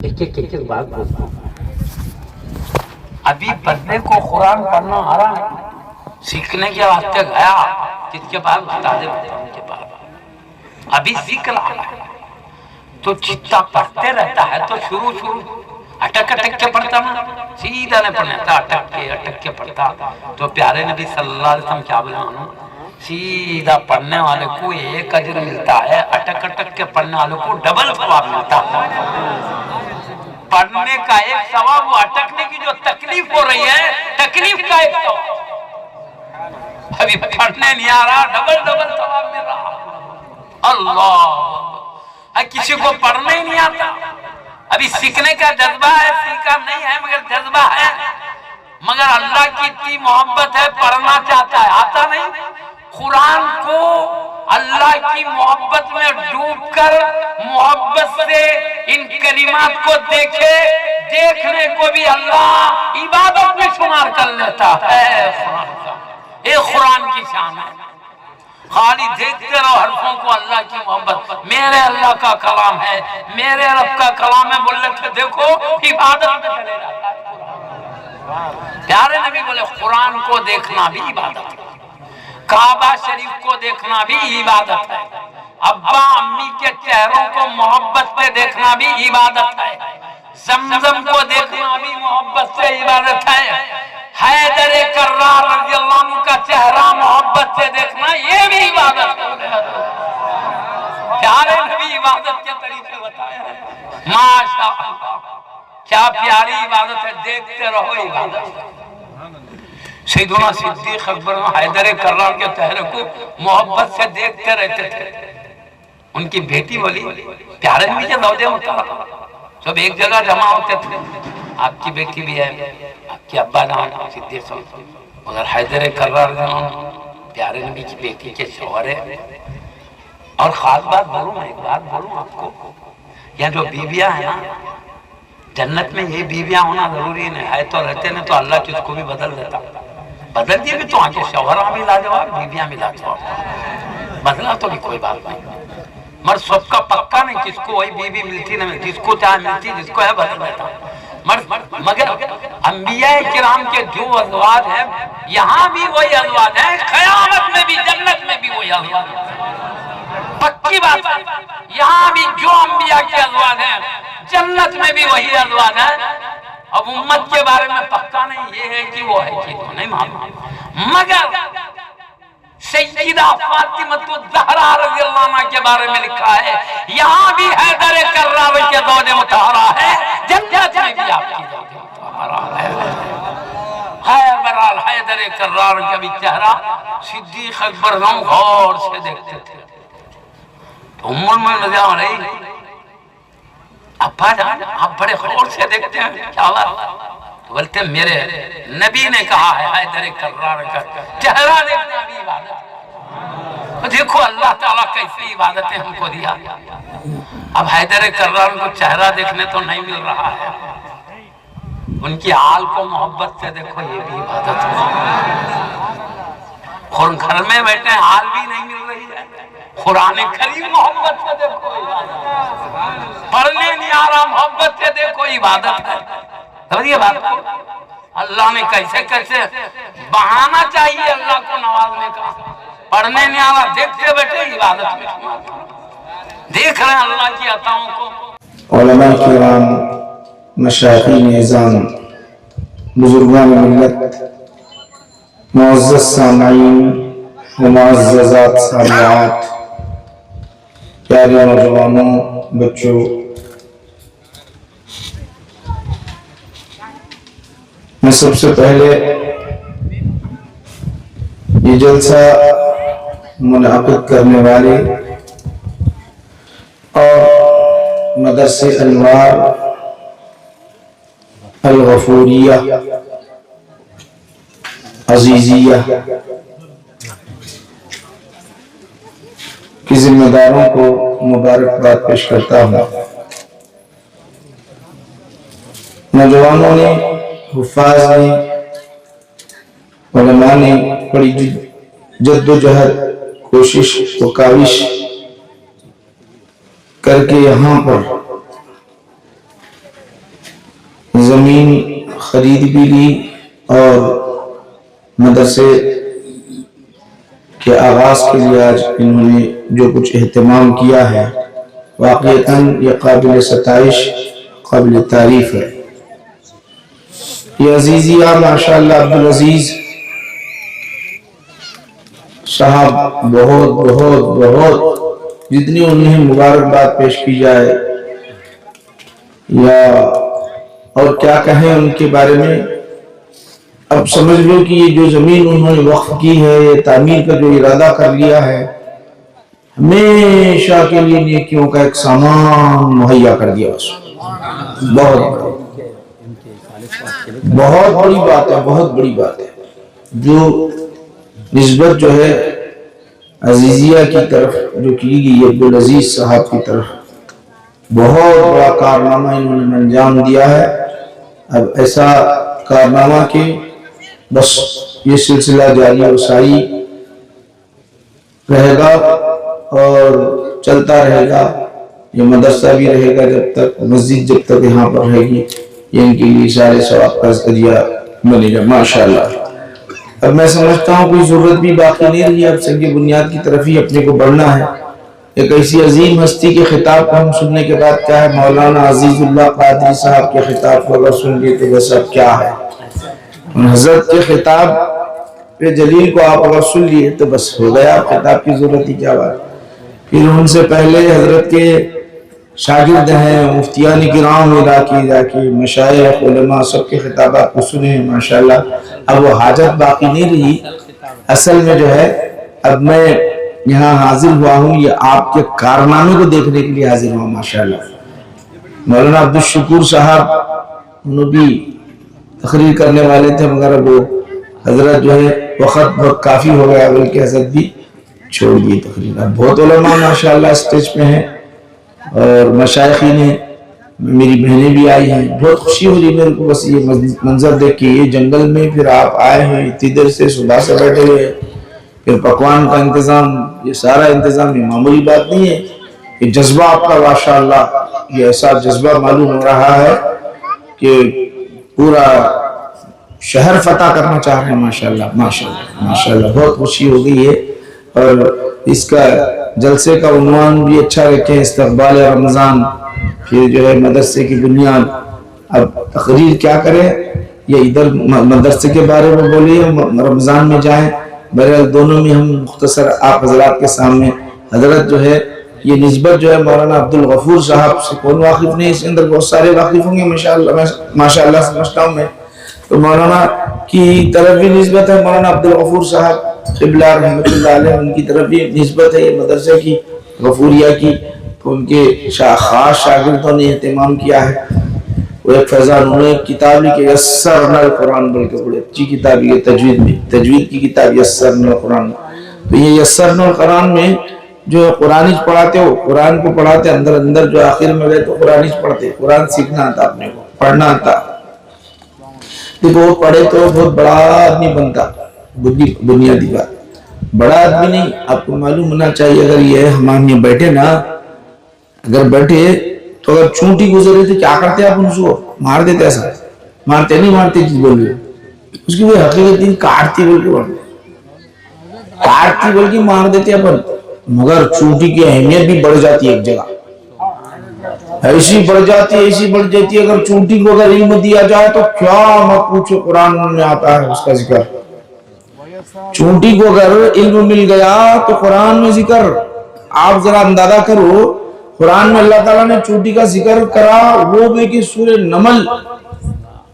ایک بات بولتا ہوں، ابھی بندے کو قرآن پڑھنا آ رہا ہے، سیکھنے کے واسطے گیا کس کے پاس؟ استاد محترم کے پاس۔ ابھی سیکھ رہا ہے تو جتنا پڑھتے رہتا ہے تو شروع اٹک کے پڑھتا نا، سیدھا نہیں پڑھنا تھا، اٹک کے پڑھتا تو پیارے نبی صلی اللہ علیہ وسلم کیا بولے؟ سیدھا پڑھنے والے کو ایک اجر ملتا ہے، اٹک کے پڑھنے والے کو ڈبل ثواب ملتا ہے۔ پڑھنے کا ایک ثواب، وہ اٹکنے کی جو تکلیف ہو رہی ہے تکلیف کا ایک ثواب، ابھی پڑھنے نہیں آ رہا ڈبل ثواب مل رہا۔ اللہ، کسی کو پڑھنے ہی نہیں آتا، ابھی سیکھنے کا جذبہ ہے، سیکھا نہیں ہے مگر جذبہ ہے، مگر اللہ کی اتنی محبت ہے پڑھنا چاہتا ہے، آتا نہیں۔ قرآن کو اللہ کی محبت میں ڈوب کر محبت سے ان کلمات کو دیکھے، دیکھنے کو بھی اللہ عبادت میں شمار کر لیتا ہے۔ ایک قرآن کی شان ہے، خالی دیکھتے رہو حرفوں کو، اللہ کی محبت، میرے اللہ کا کلام ہے، میرے رب کا کلام ہے، بولنے سے دیکھو عبادت میں چلے جاتا ہے۔ پیارے نبی بولے قرآن کو دیکھنا بھی عبادت ہے، کعبہ شریف کو دیکھنا بھی عبادت ہے، ابا امی کے چہروں کو محبت سے دیکھنا بھی عبادت ہے، زمزم کو دیکھنا بھی محبت سے عبادت ہے، حیدر کرار رضی اللہ عنہ کا چہرہ محبت سے دیکھنا یہ بھی عبادت ہے۔ پیارے نبی عبادت کے طریقے بتائے ہیں، ماشاءاللہ کیا پیاری عبادت ہے، دیکھتے رہو عبادت ہے۔ سیدنا صدیق اکبر حیدر کرار کے چہرے کو محبت سے دیکھتے رہتے تھے۔ ان کی بیٹی بولی، پیارے نبی کے زوجہ محترم سب ایک جگہ جمع ہوتے تھے، آپ کی بیٹی بھی ہے، آپ کی ابا جان صدیق، مگر حیدر کرار پیارے نبی کی بیٹی کے شوہر ہے۔ اور خاص بات بولوں، میں ایک بات بولوں آپ کو، یہ جو بیویاں ہیں نا، جنت میں یہ بیویاں ہونا ضروری نہیں ہے، تو رہتے نہیں تو اللہ کس کو بھی بدل دیتا، بدل دیے بھی تو آنکہ شوہرہ بھی لاجواب، بیویاں بھی لاجواب، بدلا تو بھی کوئی بات نہیں، مرد سب کا پکا نہیں، کس کو وہی بیوی ملتی نہیں، جس کو چاہے ملتی، جس کو ہے بدل دیتا مگر انبیاء کرام کے جو ازواج ہیں یہاں بھی وہی ازواج ہیں، قیامت میں بھی جنت میں بھی وہی ازواج ہیں، پکی بات ہے، یہاں بھی جو انبیاء کے ازواج ہیں جنت میں بھی وہی ازواج ہیں۔ اب امت کے بارے میں پکا نہیں، یہ ہے کہ وہ ہے کہ تو نہیں معلوم، مگر سیدہ فاطمہ الزہرا رضی اللہ عنہ کے بارے میں لکھا ہے، یہاں بھی حیدر کرار کے زوج مطہرہ ہے، جنت میں بھی آپ کی زوج مطہرہ ہے۔ بہرحال حیدر کرار کا بھی چہرہ صدیق اکبر ہم غور سے دیکھتے تھے، تو ام المؤمنین رضی اللہ عنہ، ابا جان آپ بڑے غور سے دیکھتے ہیں، کیا بات؟ بولتے میرے نبی نے کہا ہے حیدر کرار کا چہرہ دیکھنا بھی عبادت ہے۔ دیکھو اللہ تعالیٰ کیسی عبادتیں ہم کو دیا، اب حیدر کرار کو چہرہ دیکھنے تو نہیں مل رہا ہے، ان کی حال کو محبت سے دیکھو، یہ بھی عبادت ہے۔ گھر میں بیٹھے حال بھی نہیں مل رہی ہے، قرآن کریم محبت سے دیکھو عبادت ہے، پڑھنے نہیں آ رہا محبت سے دیکھو عبادت ہے۔ سمجھئے بات کو، اللہ نے کیسے کیسے بہانا چاہیے اللہ کو نوازنے کا، پڑھنے نہیں آ رہا دیکھتے بیٹھے عبادت میں دیکھ رہے ہیں اللہ کی عطاؤں کو۔ علماء کرام، مشایخین اعظام، بزرگان ملت، معزز سامعین و معززات سامعات، پیارے نوجوانوں، بچوں، میں سب سے پہلے یہ جلسہ منعقد کرنے والے اور مدرسہ انوار الغفوریہ عزیزیہ کی ذمہ داروں کو مبارکباد پیش کرتا ہوں۔ نوجوانوں نے، حفاظ نے، علماء نے بڑی جد و جہد، کوشش و کاوش کر کے یہاں پر زمین خرید بھی لی اور مدرسے کے آغاز کے لیے آج انہوں نے جو کچھ اہتمام کیا ہے واقعتاً یہ قابل ستائش قابل تعریف ہے۔ یہ عزیزیہ ماشاءاللہ عبدالعزیز صاحب بہت بہت بہت جتنی انہیں مبارکباد پیش کی جائے یا اور کیا کہیں ان کے بارے میں۔ اب سمجھ لو کہ یہ جو زمین انہوں نے وقف کی ہے، یہ تعمیر کا جو ارادہ کر لیا ہے، ہمیشہ کے لیے نیکیوں کا ایک سامان مہیا کر دیا اس بہت بڑی بات ہے، بہت بڑی بات ہے۔ جو نسبت جو ہے عزیزیہ کی طرف جو کی گئی عبدالعزیز صاحب کی طرف، بہت بڑا کارنامہ انہوں نے انجام دیا ہے۔ اب ایسا کارنامہ کہ بس یہ سلسلہ جاری و ساری رہے گا اور چلتا رہے گا۔ یہ مدرسہ بھی رہے گا جب تک، مسجد جب تک یہاں پر رہے گی، یہ ان کے لیے سارے ثواب کا ذریعہ بنے گا ماشاءاللہ۔ اب میں سمجھتا ہوں کوئی ضرورت بھی باقی نہیں رہی، اب سنگ بنیاد کی طرف ہی اپنے کو بڑھنا ہے۔ ایک ایسی عظیم ہستی کے خطاب کو ہم سننے کے بعد کیا ہے، مولانا عزیز اللہ قادری صاحب کے خطاب کو اگر سن لیے تو بس اب کیا ہے، حضرت کے خطاب پہ جلیل کو آپ اگر سن لیے تو بس ہو گیا، خطاب کی ضرورت ہی کیا بات۔ پھر ان سے پہلے حضرت کے شاگرد ہیں مفتیان کرام علاقے مشائخ علماء سب کے خطابات کو سنے ماشاءاللہ۔ اب وہ حاجت باقی نہیں رہی، اصل میں جو ہے اب میں یہاں حاضر ہوا ہوں یہ آپ کے کارنامے کو دیکھنے کے لیے حاضر ہوا ماشاءاللہ۔ مولانا عبدالشکور صاحب انہوں بھی تقریر کرنے والے تھے مگر وہ حضرت جو ہے وقت بہت کافی ہو گیا، بلکہ حضرت بھی چھوڑ دیے تقریر۔ اب بہت علماء ماشاءاللہ اسٹیج پہ ہیں اور مشائخین ہیں، میری بہنیں بھی آئی ہیں، بہت خوشی ہو رہی میرے کو بس یہ منظر دیکھ کے۔ یہ جنگل میں پھر آپ آئے ہیں اتنی دیر سے، صبح سے بیٹھے ہوئے ہیں، پھر پکوان کا انتظام، یہ سارا انتظام یہ معمولی بات نہیں ہے۔ یہ جذبہ آپ کا ماشاءاللہ، یہ ایسا جذبہ معلوم ہو رہا ہے کہ پورا شہر فتح کرنا چاہ رہے ہیں ماشاءاللہ ماشاءاللہ ماشاءاللہ۔ بہت خوشی ہو گئی ہے اور اس کا جلسے کا عنوان بھی اچھا رکھیں، استقبال رمضان، پھر جو ہے مدرسے کی بنیاد۔ اب تقریر کیا کریں، یہ ادھر مدرسے کے بارے میں بولیے، رمضان میں جائیں، بہرحال دونوں میں ہم مختصر آپ حضرات کے سامنے۔ حضرت جو ہے یہ نسبت جو ہے مولانا عبدالغفور صاحب سے کون واقف نہیں، اس کے اندر بہت سارے واقف ہوں گے ماشاءاللہ سمجھتا ہوں میں، تو مولانا کی طرف بھی نسبت ہے، مولانا عبدالغفور صاحب قبلہ رحمۃ اللہ علیہ، ان کی طرف بھی نسبت ہے یہ مدرسے کی غفوریہ کی، تو ان کے خاص شاگردوں نے اہتمام کیا ہے۔ وہ ایک فیضان انہوں نے ایک کتاب لکھی یسرنا القرآن، بلکہ بڑی اچھی کتاب ہے تجوید میں، تجوید کی کتاب یسرنا القرآن۔ تو یہ یسرنا القرآن میں جو قرآن پڑھاتے ہو، قرآن کو پڑھاتے اندر جو آخر میں گئے تو قرآن پڑھتے، قرآن سیکھنا آتا اپنے کو، پڑھنا آتا۔ دیکھو وہ پڑھے تو بہت بڑا آدمی بنتا، بنیادی بات، بڑا آدمی نہیں، آپ کو معلوم ہونا چاہیے۔ اگر یہ ہم یہ بیٹھے نا، اگر بیٹھے تو اگر چونٹی گزرے تو کیا کرتے آپ ان کو مار دیتے، ایسا مارتے نہیں، مارتے جس بول رہے اس کی وہ حقیقت دن کاٹتی بول کے کاٹتی بول کے مار دیتے اپن، مگر چونٹی کی اہمیت بھی بڑھ جاتی ہے ایک جگہ، ایسی بڑھ جاتی ہے ایسی بڑھ جاتی ہے۔ اگر چونٹی کو اگر علم دیا جائے تو کیا مت پوچھو، قرآن میں آتا ہے اس کا ذکر۔ چونٹی کو اگر علم مل گیا تو قرآن میں ذکر، آپ ذرا اندازہ کرو، قرآن میں اللہ تعالیٰ نے چونٹی کا ذکر کرا، وہ بھی کہ سورہ نمل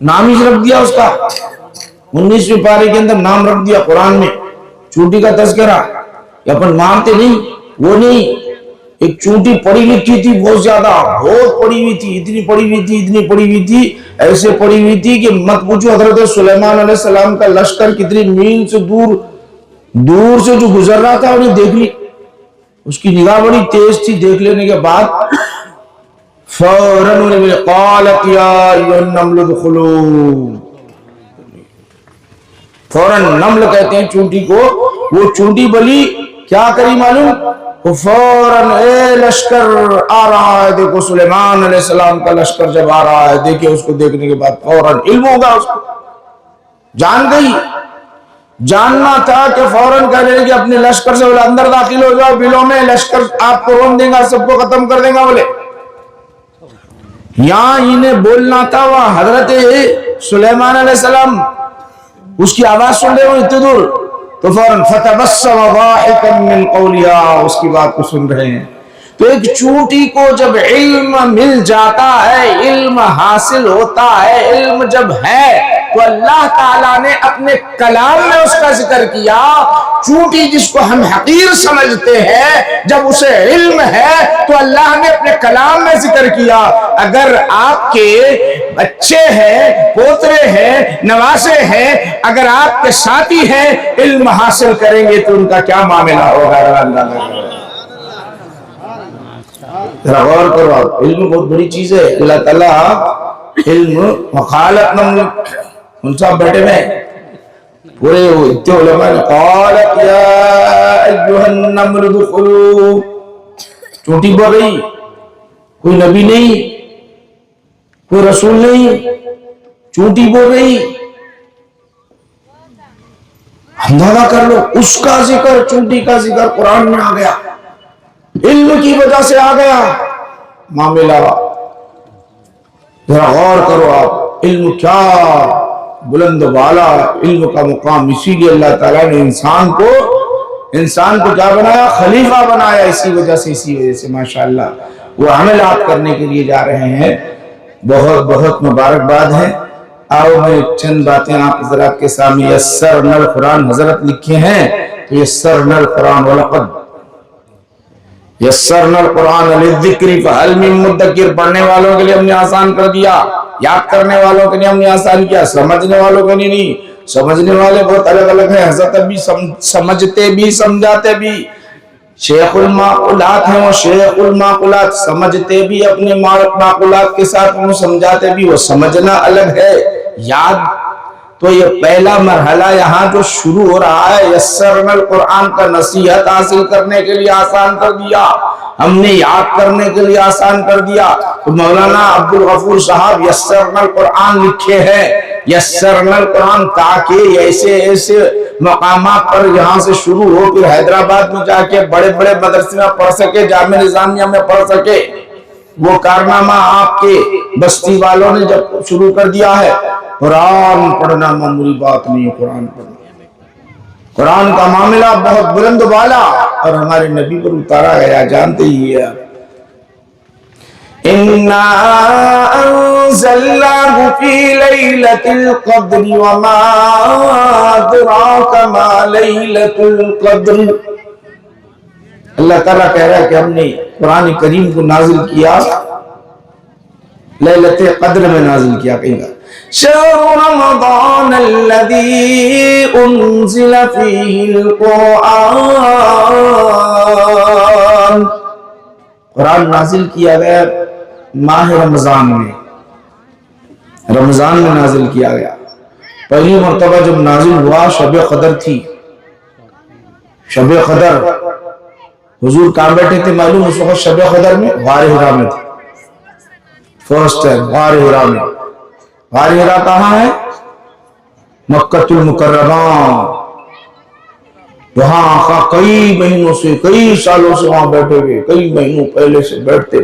نام ہی رکھ دیا اس کا، 19ویں پارے کے اندر نام رکھ دیا قرآن میں چونٹی کا تذکرہ۔ یہ اپن مانتے نہیں، وہ نہیں، ایک چونٹی پڑی لکھی تھی بہت زیادہ، بہت پڑی ہوئی تھی، اتنی پڑی ہوئی تھی، اتنی پڑی ہوئی تھی، ایسے پڑی ہوئی تھی کہ مت پوچھو۔ حضرت سلیمان علیہ السلام کا لشکر کتنی میل سے دور سے جو گزر رہا تھا انہیں دیکھ لی، اس کی نگاہ بڑی تیز تھی، دیکھ لینے کے بعد فوراً انہوں نے قالت یا ایھا النمل ادخلوا، فوراً نمل کہتے ہیں چونٹی کو، وہ چونٹی بلی کیا کری معلوم، وہ فوراً اے لشکر آ رہا ہے، دیکھو سلیمان علیہ السلام کا لشکر جب آ رہا ہے، دیکھیں اس کو دیکھنے کے بعد فوراً علم ہوگا اس کو، جان گئی، جاننا تھا کہ فوراً کہہ رہے کہ اپنے لشکر سے بولے اندر داخل ہو جاؤ، بلوں میں لشکر آپ کو رون دیں گا، سب کو ختم کر دیں گا بولے۔ یہاں انہیں بولنا تھا، وہاں حضرت سلیمان علیہ السلام اس کی آواز سن رہے ہو اتنے دور، تو فوراً فتبسم ضاحکا من قولها، اس کی بات کو سن رہے ہیں۔ تو ایک چونٹی کو جب علم مل جاتا ہے، علم حاصل ہوتا ہے، علم جب ہے تو اللہ تعالیٰ نے اپنے کلام میں اس کا ذکر کیا۔ چونٹی جس کو ہم حقیر سمجھتے ہیں، جب اسے علم ہے تو اللہ نے اپنے کلام میں ذکر کیا۔ اگر آپ کے بچے ہیں، پوترے ہیں، نواسے ہیں، اگر آپ کے ساتھی ہیں، علم حاصل کریں گے تو ان کا کیا معاملہ ہوگا؟ ذرا غور کرو آپ، علم بہت بڑی چیز ہے۔ اللہ تعالیٰ علم وخالق نملک، ان صاحب بیٹھے میں پورے اتنے علماء نے قالت یا ایوہ النمل دخلو، چونٹی بول رہی، کوئی نبی نہیں، کوئی رسول نہیں، چونٹی بول رہی۔ اندازہ کر لو، اس کا ذکر، چونٹی کا ذکر قرآن میں آ گیا، علم کی وجہ سے آ گیا معاملہ۔ ذرا غور کرو آپ، علم کیا بلند و بالا، علم کا مقام، اسی لیے اللہ تعالیٰ نے انسان کو کیا بنایا؟ خلیفہ بنایا، اسی وجہ سے ماشاءاللہ وہ عملات کرنے کے لیے جا رہے ہیں۔ بہت بہت مبارکباد ہے۔ آؤ میں چند باتیں آپ حضرات کے سامنے، یسرنا القرآن حضرت لکھے ہیں، تو یسرنا القرآن وَلَقَدْ یسرنا القرآن للذکر فہل من مدکر، پڑھنے والوں کے لیے ہم نے آسان کر دیا، یاد کرنے والوں کے لیے ہم نے آسان کیا، سمجھنے والوں کے لیے نہیں۔ سمجھنے والے بہت الگ الگ ہیں، حضرت بھی سمجھتے بھی سمجھاتے بھی، شیخ المعقولات ہیں وہ شیخ المعقولات، سمجھتے بھی اپنے معقولات کے ساتھ، انہوں سمجھاتے بھی، وہ سمجھنا الگ ہے، یاد۔ تو یہ پہلا مرحلہ یہاں جو شروع ہو رہا ہے، یسرنا القرآن کا، نصیحت حاصل کرنے کے لیے آسان کر دیا، ہم نے یاد کرنے کے لیے آسان کر دیا۔ تو مولانا عبدالغفور صاحب یسرنا القرآن لکھے ہیں، یسرنا القرآن، تاکہ ایسے ایسے مقامات پر یہاں سے شروع ہو پھر حیدرآباد میں جا کے بڑے بڑے مدرسے میں پڑھ سکے، جامعہ نظامیہ میں پڑھ سکے۔ وہ کارنامہ آپ کے بستی والوں نے جب شروع کر دیا ہے۔ قرآن پڑھنا معمولی بات نہیں، قرآن پڑھنا، قرآن کا معاملہ بہت بلند و بالا، اور ہمارے نبی پر اتارا گیا، جانتے ہی ہے۔ اِنَّا أَنزَلْنَاهُ فِي لَيْلَةِ الْقَدْرِ وَمَا أَدْرَاكَ مَا لَيْلَةُ الْقَدْرِ۔ اللہ تعالیٰ کہہ رہا ہے کہ ہم نے قرآن کریم کو نازل کیا، لیلۃ قدر میں نازل کیا، کہیں گا شہر رمضان الذی انزل فیہ القرآن، قرآن نازل کیا گیا ماہ رمضان میں، رمضان میں نازل کیا گیا۔ پہلی مرتبہ جب نازل ہوا شب قدر تھی، شب قدر حضور کہاں بیٹھے تھے معلوم اس وقت شب قدر میں؟ غار حرا میں تھے، فرسٹ ہے غار حرا میں۔ غار حرا کہاں ہے؟ مکہ المکرمہ، وہاں آقا کئی مہینوں سے، کئی سالوں سے وہاں بیٹھے ہوئے، کئی مہینوں پہلے سے بیٹھتے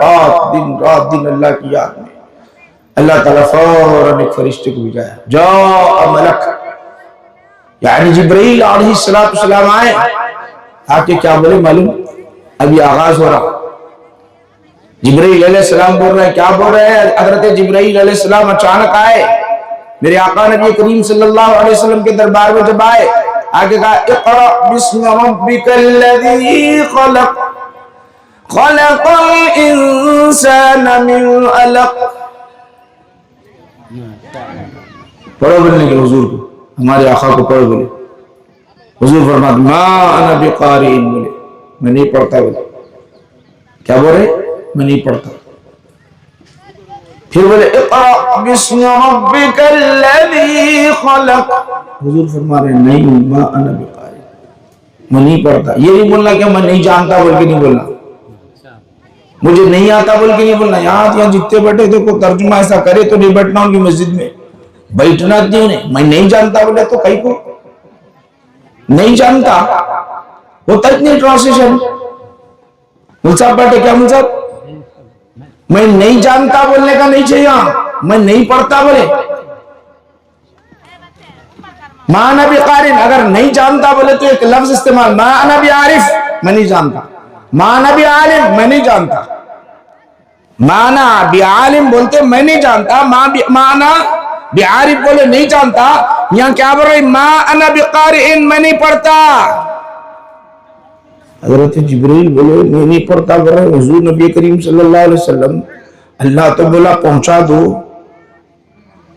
رات دن اللہ کی یاد میں۔ اللہ تعالیٰ فوراً ایک فرشتے کو بھیجایا، جاء ملک، یعنی جبرائیل علیہ السلام آئے، آپ کے کیا بولے معلوم؟ ابھی آغاز ہو رہا، جبرائیل علیہ السلام بول رہے ہیں، کیا بول رہے ہیں؟ حضرت جبرائیل علیہ السلام اچانک آئے، میرے آقا نبی کریم صلی اللہ علیہ وسلم کے دربار میں جب آئے، آگے کہا اقرأ بسم ربک الذی خلق، خلق الانسان من علق۔ پڑھو بولنے کے حضور کو، ہمارے آقا کو پڑھو بولے۔ حضور فرماتے ما انا بقارئ، بولے میں نہیں پڑھتا، بولے کیا بول رہے؟ میں نہیں پڑھتا۔ پھر بولے اقرأ بسم ربک الذی خلق، حضور فرما رہے نہیں ما انا بقارئ، میں نہیں پڑھتا. یہ نہیں بولنا کہ میں نہیں جانتا بول کے نہیں بولنا, مجھے نہیں آتا بول کے نہیں بولنا. یہاں جتنے بیٹھے تھے کوئی ترجمہ ایسا کرے تو نہیں بیٹھنا ان کی مسجد میں, بیٹھنا نہیں. میں نہیں جانتا بولے تو کہیں کو نہیں جانتا ہوتا اتنی ٹرانسلیشن. مل صاحب بیٹھے کیا مل صاحب, میں نہیں جانتا بولنے کا نہیں چاہیے, میں نہیں پڑھتا بولے. ما انا بقارئ, اگر نہیں جانتا بولے تو ایک لفظ استعمال, ما انا بعارف, میں نہیں جانتا. ما انا بعالم, میں نہیں جانتا. ما انا بعالم بولتے میں نہیں جانتا, ما انا بعارف بولے نہیں جانتا. یہاں کیا بول رہے, ما انا بقارئ, میں نہیں پڑھتا. حضرت جبریل بولے میں نہیں پڑھتا بول رہے. حضور نبی کریم صلی اللہ علیہ وسلم, اللہ تو بولا پہنچا دو,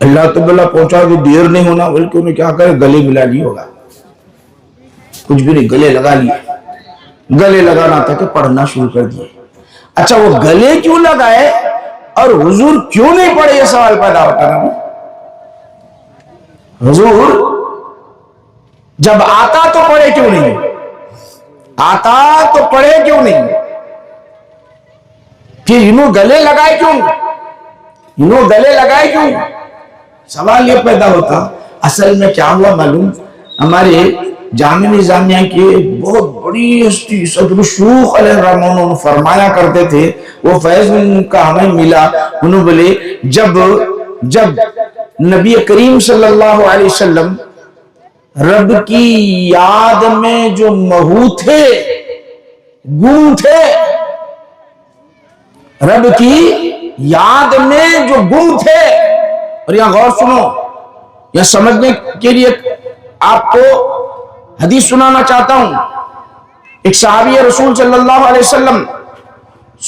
اللہ تو بولا پہنچا دو, دیر نہیں ہونا, بلکہ انہیں کیا کرے گلے ملا لی ہوگا, کچھ بھی نہیں, گلے لگا لیے. گلے لگانا تھا کہ پڑھنا شروع کر دیے. اچھا وہ گلے کیوں لگائے اور حضور کیوں نہیں پڑھے, یہ سوال پیدا ہوتا نا. حضور جب آتا تو پڑھے کیوں نہیں, آتا تو پڑھے کیوں نہیں, کہ انہوں گلے لگائے کیوں, انہوں گلے لگائے کیوں. سوال یہ پیدا ہوتا. اصل میں کیا ہوا معلوم, ہمارے جامع نظامیہ کے بہت بڑی ہستی صدر الشیوخ علیہ الرحمہ انہوں فرمایا کرتے تھے, وہ فیض ان کا ہمیں ملا. انہوں بولے جب نبی کریم صلی اللہ علیہ وسلم رب کی یاد میں جو مہو تھے, گم تھے, رب کی یاد میں جو گم تھے. اور یہاں غور سنو, یہاں سمجھنے کے لیے آپ کو حدیث سنانا چاہتا ہوں. ایک صحابی رسول صلی اللہ علیہ وسلم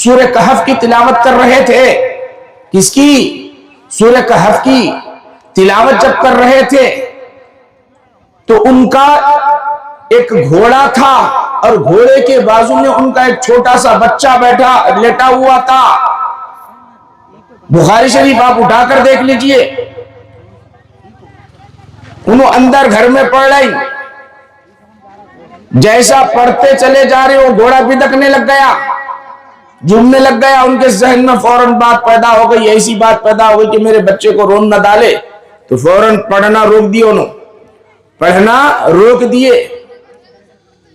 سورہ کہف کی تلاوت کر رہے تھے. کس کی؟ سورہ کہف کی تلاوت جب کر رہے تھے تو ان کا ایک گھوڑا تھا اور گھوڑے کے بازو میں ان کا ایک چھوٹا سا بچہ بیٹھا لیٹا ہوا تھا. بخاری شریف آپ اٹھا کر دیکھ لیجئے. انہوں اندر گھر میں پڑھ رہی, جیسا پڑھتے چلے جا رہے وہ گھوڑا بدکنے لگ گیا, جھومنے لگ گیا. ان کے ذہن میں فوراً بات پیدا ہو گئی, ایسی بات پیدا ہو گئی کہ میرے بچے کو رون نہ ڈالے. تو فوراً پڑھنا روک دیے, انہوں پڑھنا روک دیے,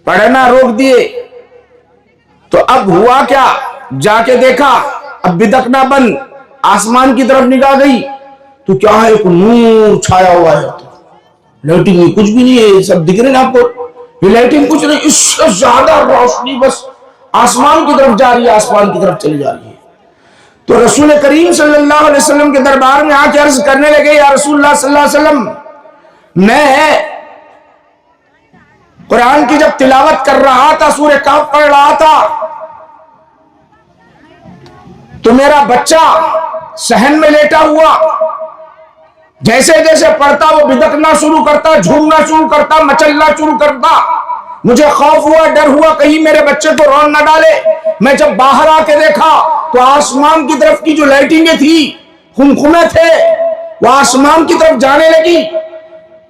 پڑھنا روک دیے. تو اب ہوا کیا, جا کے دیکھا اب بدکنا بند. آسمان کی طرف نگاہ گئی تو کیا ہے, ایک نور چھایا ہوا ہے. لائٹنگ میں کچھ بھی نہیں ہے, سب دکھ رہے ہیں آپ کو, یہ لائٹنگ کچھ نہیں, اس سے زیادہ روشنی بس آسمان کی طرف جا رہی ہے, آسمان کی طرف چلی جا رہی ہے. تو رسول کریم صلی اللہ علیہ وسلم کے دربار میں آ کے عرض کرنے لگے, یا رسول اللہ صلی اللہ علیہ وسلم, میں قرآن کی جب تلاوت کر رہا تھا, سورہ کہف پڑھ رہا تھا, تو میرا بچہ صحن میں لیٹا ہوا, جیسے جیسے پڑھتا وہ بدکنا شروع کرتا, جھومنا شروع کرتا, مچلنا شروع کرتا. مجھے خوف ہوا, ڈر ہوا کہیں میرے بچے کو رون نہ ڈالے. میں جب باہر آ کے دیکھا تو آسمان کی طرف کی جو لائٹنگیں تھی, خمخمے تھے, وہ آسمان کی طرف جانے لگی.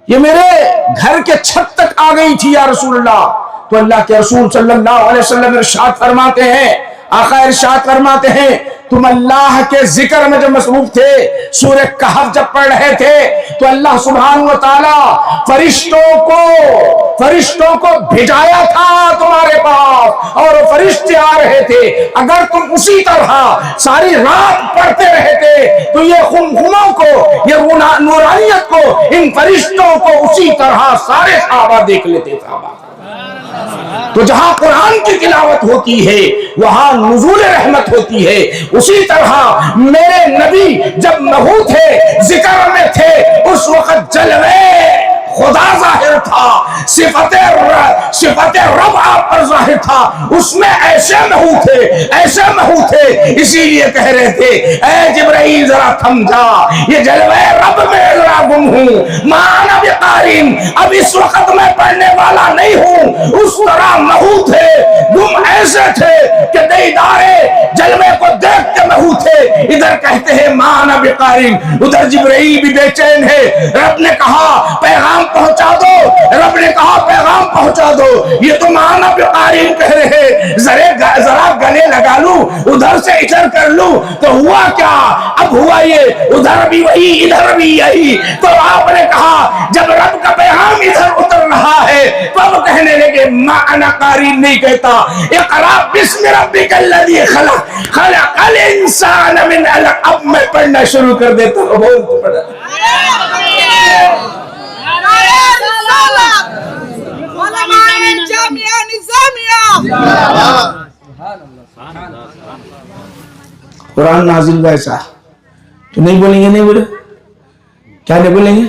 یہ میرے گھر کے چھت تک آ گئی تھی یا رسول اللہ. تو اللہ کے رسول صلی اللہ علیہ وسلم ارشاد فرماتے ہیں, آقا ارشاد فرماتے ہیں, تم اللہ کے ذکر میں جو مصروف تھے, سورہ کہف جب پڑھ رہے تھے تو اللہ سبحانہ و تعالی فرشتوں کو بھیجایا تھا تمہارے پاس, اور وہ فرشتے آ رہے تھے. اگر تم اسی طرح ساری رات پڑھتے رہتے تو یہ خمخموں کو, یہ نورانیت کو, ان فرشتوں کو اسی طرح سارے صحابہ دیکھ لیتے صحابہ. تو جہاں قرآن کی تلاوت ہوتی ہے وہاں نزول رحمت ہوتی ہے. اسی طرح میرے نبی جب محو تھے, ذکر میں تھے, اس وقت جلوے خدا ظاہر تھا, صفت رب آپ پر ظاہر تھا. اس میں ایسے محو تھے, ایسے محو تھے, اسی لیے کہہ رہے تھے, اے جبرائیل ذرا تھم جا, یہ جلوے رب میں ذرا گم ہوں, ما انا بقارئ, اب اس وقت میں پڑھنے والا نہیں ہوں. اس طرح محو تھے, گم ایسے تھے کہ دیدارے جلوے کو دیکھ کے محو تھے. ادھر کہتے ہیں ما انا بقارئ, ادھر جبرائیل بھی بے چین ہے. رب نے کہا پیغام پہنچا دو. رب نے کہا پیغام پہنچا دو. یہ تو مانا بقارین کہہ رہے ذرا گلے لگا لوں, ادھر سے ادھر کر لوں. تو ہوا کیا؟ اب ہوا یہ ادھر بھی وہی ادھر بھی یہی. تو آپ نے کہا جب رب کا پیغام ادھر اتر رہا ہے تو اب کہنے لگے ما انا قارین نہیں کہتا, اقرا بسم ربک الذی خلق خلق الانسان من علق. اب میں پڑھنا شروع کر دیتا ہوں. بہت پڑھا. قرآن نازل ویسا تو نہیں بولیں گے, نہیں بولے کیا نہیں بولیں گے؟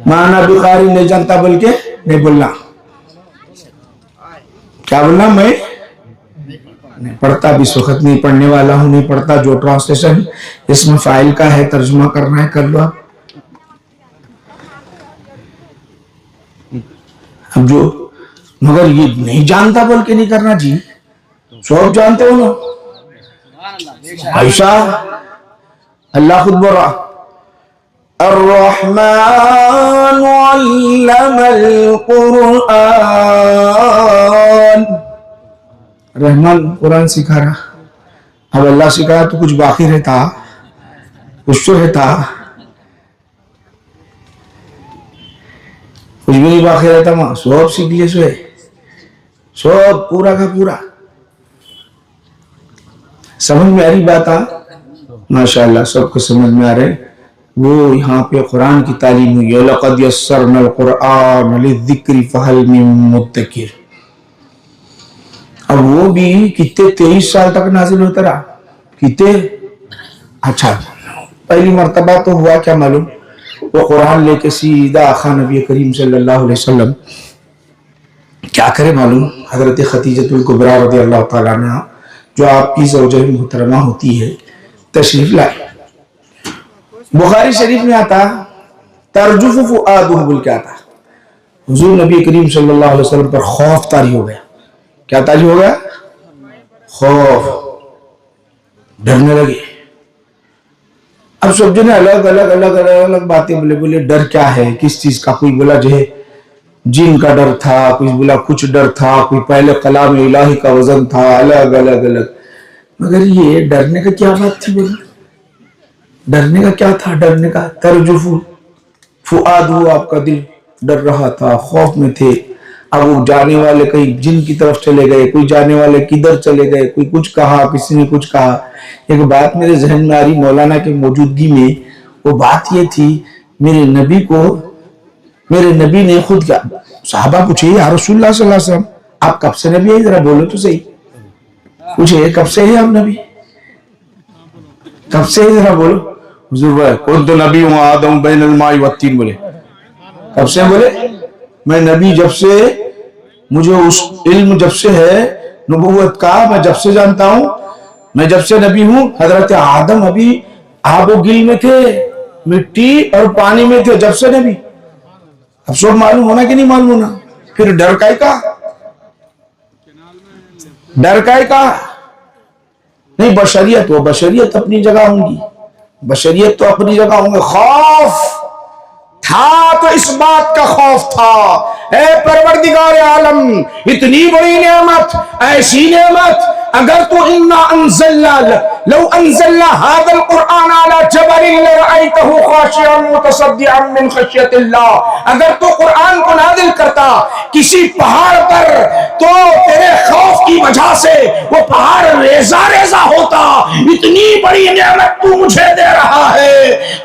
مانا بخاری نہیں جانتا بول کے نہیں بولنا. کیا بولنا؟ میں نہیں پڑھتا, بھی اس وقت نہیں پڑھنے والا ہوں, نہیں پڑھتا. جو ٹرانسلیشن اس میں فائل کا ہے ترجمہ کرنا ہے کر لو آپ. اب جو مگر یہ نہیں جانتا بول کے نہیں کرنا جی, سب جانتے ہو نا. ایسا اللہ خود بول رہا الرحمن علم القرآن, رحمان قرآن سکھا رہا. اب اللہ سکھایا تو کچھ باقی رہتا, کچھ تو رہتا, کچھ بھی نہیں باقی رہتا. ماں سب سیکھ لیے سوئے, سب پورا کا پورا. سمجھ میں آ رہی بات؟ ماشاءاللہ سب کو سمجھ میں آ رہے. وہ یہاں پہ قرآن کی تعلیم ہوئی ہے. لَقَدْ يَسَّرْنَا الْقُرْآنَ لِلذِّكْرِ فَهَلْ مِن مُدَّكِرٍ. اب وہ بھی کتنے 23 سال تک نازل ہوتا رہا. کتنے اچھا پہلی مرتبہ تو ہوا کیا معلوم, وہ قرآن لے کے سیدھا آقا نبی کریم صلی اللہ علیہ وسلم کیا کرے معلوم, حضرت خدیجہ الکبریٰ رضی اللہ تعالیٰ عنہ جو آپ کی زوجہ محترمہ ہوتی ہے تشریف لائے. بخاری شریف میں آتا ترجف فؤادہ بول کے آتا, حضور نبی کریم صلی اللہ علیہ وسلم پر خوف طاری ہو گیا. کیا طاری ہو گیا؟ خوف, ڈرنے لگے. اب سب جنے الگ باتیں بولے. ڈر کیا ہے, کس چیز کا؟ کوئی بولا جو ہے جن کا ڈر تھا, کوئی بولا کچھ ڈر تھا, کوئی پہلے کلام الہی کا وزن تھا, الگ. مگر یہ ڈرنے کا کیا بات تھی؟ بولا ڈرنے کا کیا تھا؟ ڈرنے کا ترجف فؤادہ, آپ کا دل ڈر رہا تھا, خوف میں تھے. اب وہ جانے والے کہیں جن کی طرف چلے گئے, کوئی جانے والے کدھر چلے گئے, کوئی کچھ کہا, کسی نے کچھ کہا. ایک بات میرے ذہن میں آ رہی مولانا کی موجودگی میں, وہ بات یہ تھی میرے نبی نے خود کیا, صحابہ پوچھے یا رسول اللہ صلی اللہ علیہ وسلم آپ کب سے نبی ہیں, ذرا بولو تو صحیح. پوچھے کب سے ہیں آپ نبی, کب سے ذرا بولو. حضور بولے کنت نبی ہوں آدم بین الماء والطین. بولے کب سے؟ بولے میں نبی جب سے, مجھے اس علم جب سے ہے نبوت کا, میں جب سے جانتا ہوں, میں جب سے نبی ہوں. حضرت آدم ابھی آب و گل میں تھے, مٹی اور پانی میں تھے, جب سے نبی. اب سب معلوم ہونا کہ نہیں معلوم ہونا؟ پھر ڈر کا نہیں. بشریت, وہ بشریت اپنی جگہ ہوں گی, بشریت تو اپنی جگہ ہوں گے. خوف تھا تو اس بات کا خوف تھا, اے پروردگار عالم اتنی بڑی نعمت, ایسی نعمت اگر تو لو انزلنا هذا القرآن على جبل لرأيته خاشعا متصدعا من خشية الله. اگر تو قرآن کو نازل کرتا کسی پہاڑ پر تو تیرے خوف کی وجہ سے وہ پہاڑ ریزہ ہوتا. اتنی بڑی نعمت تو مجھے دے رہا ہے,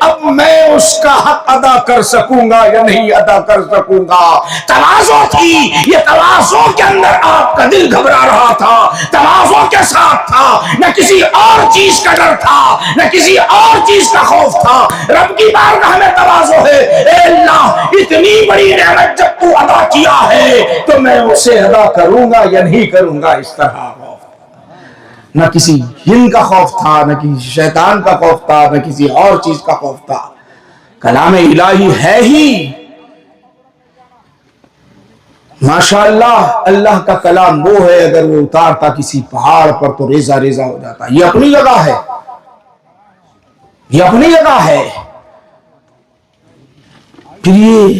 اب میں اس کا حق ادا کر سکوں گا یا نہیں ادا کر سکوں گا؟ تواضع تھی, یہ تواضع کے اندر آپ کا دل گھبرا رہا تھا, تواضع کے ساتھ تھا, نہ کسی اور چیز کا ڈر تھا, نہ کسی اور چیز کا خوف تھا. رب کی بارگاہ میں تواضع ہے, اے اللہ اتنی بڑی نعمت جب تو ادا کیا ہے تو میں اسے ادا کروں گا یا نہیں کروں گا. اس طرح نہ کسی جن کا خوف تھا, نہ کسی شیطان کا خوف تھا, نہ کسی اور چیز کا خوف تھا. کلام الہی ہے ہی ماشاءاللہ, اللہ کا کلام وہ ہے اگر وہ اتارتا کسی پہاڑ پر تو ریزہ ہو جاتا. یہ اپنی جگہ ہے, یہ اپنی جگہ ہے. پھر یہ